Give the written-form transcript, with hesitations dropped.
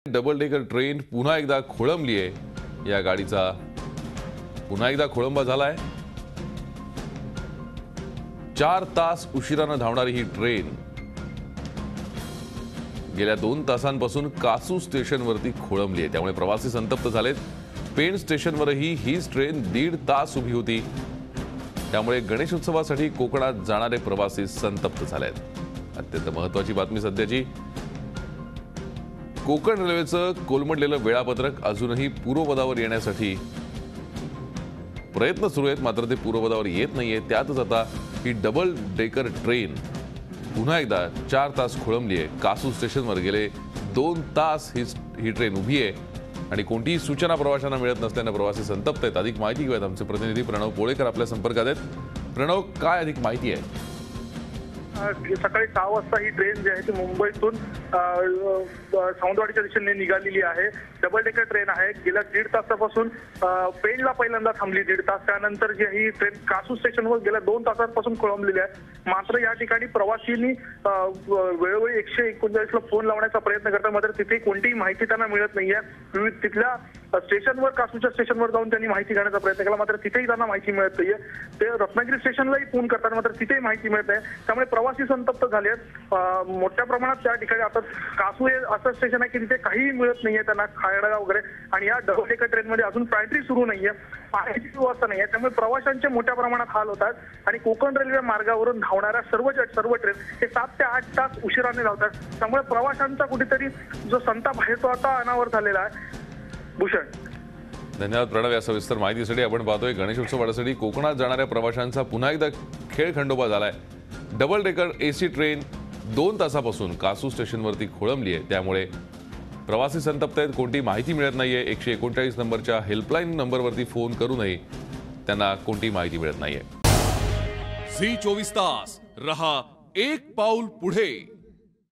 Double decker train पुन्हा एकदा खोळंबली आहे। या गाडीचा पुन्हा एकदा खोळंबा झालाय। 4 तास उशिराने धावणारी ही ट्रेन गेल्या 2 तासांपासून कासू स्टेशनवरती खोळंबली आहे। त्यामुळे प्रवासी संतप्त झालेत। पेण स्टेशनवरही हीच ट्रेन 1.5 तास उभी होती। त्यामुळे गणेशोत्सवासाठी कोकणात जाणारे प्रवासी संतप्त झालेत। अत्यंत महत्त्वाची बातमी सध्याची। कोकण रेल्वेचं कोलमडलेलं वेळापत्रक अजूनही पूर्वपदावर येण्यासाठी प्रयत्न सुरू आहेत, मात्र ते पूर्वपदावर येत नाहीये। त्यातच आता ही डबल डेकर ट्रेन पुन्हा एकदा 4 तास खोळंबली आहे। कासू स्टेशनवर गेले 2 तास ही ट्रेन उभी आहे आणि कोणतीही सूचना प्रवाशांना मिळत नसल्याने प्रवासी संतप्त आहेत। अधिक माहिती घेऊयात, आमचे प्रतिनिधी प्रणव पोळेकर आपल्या संपर्कात आहेत। प्रणव, काय अधिक माहिती आहे? सकाळी 6 वाजता ही ट्रेन जी आहे ती मुंबईतून सावंतवाडीच्या दिशेने निघालेली आहे। डबल डेकर ट्रेन आहे। गेल्या 1.5 तासापासून पेणला पहिल्यांदा थांबली 1.5 तास। त्यानंतर जी ही ट्रेन कासू स्टेशनवर गेल्या 2 तासांपासून खोळंबलेली आहे। मात्र या ठिकाणी प्रवासींनी वेळोवेळी 139 ला फोन लावण्याचा प्रयत्न करतात, मात्र तिथे कोणतीही माहिती त्यांना मिळत नाहीये। विविध तिथल्या स्टेशनवर कासूच्या स्टेशनवर जाऊन त्यांनी माहिती घेण्याचा प्रयत्न केला, मात्र तिथेही त्यांना माहिती मिळत नाहीये। ते रत्नागिरी स्टेशनलाही फोन करतात, मात्र तिथेही माहिती मिळत नाही। त्यामुळे प्रवासी संतप्त झाले आहेत। मोठ्या प्रमाणात त्या ठिकाणी आता कासू हे असं स्टेशन आहे की तिथे काहीही मिळत नाहीये त्यांना खायला वगैरे, आणि या डबल डेकर ट्रेनमध्ये अजून पॅन्ट्री सुरू नाहीये, पाण्याची व्यवस्था नाहीये। त्यामुळे प्रवाशांचे मोठ्या प्रमाणात हाल होतात आणि कोकण रेल्वे मार्गावरून धावणाऱ्या सर्व ट्रेन हे 7 ते 8 तास उशिराने धावतात। त्यामुळे प्रवाशांचा कुठेतरी जो संताप आहे तो आता अनावर झालेला आहे। भूषण, धन्यवाद प्रणव या सविस्तर माहितीसाठी। आपण पाहतोय गणेशोत्सवासाठी कोकणात जाणाऱ्या प्रवाशांचा पुन्हा एकदा खेळ खंडोबा झालाय। डबल डेकर एसी ट्रेन 2 तासापासून कासू स्टेशनवरती खोळंबली आहे। त्यामुळे प्रवासी संतप्त आहेत। कोणती माहिती मिळत नाहीये। 139 नंबरच्या हेल्पलाईन नंबरवरती फोन करूनही त्यांना कोणती माहिती मिळत नाहीये। झी 24 तास रहा एक पाऊल पुढे।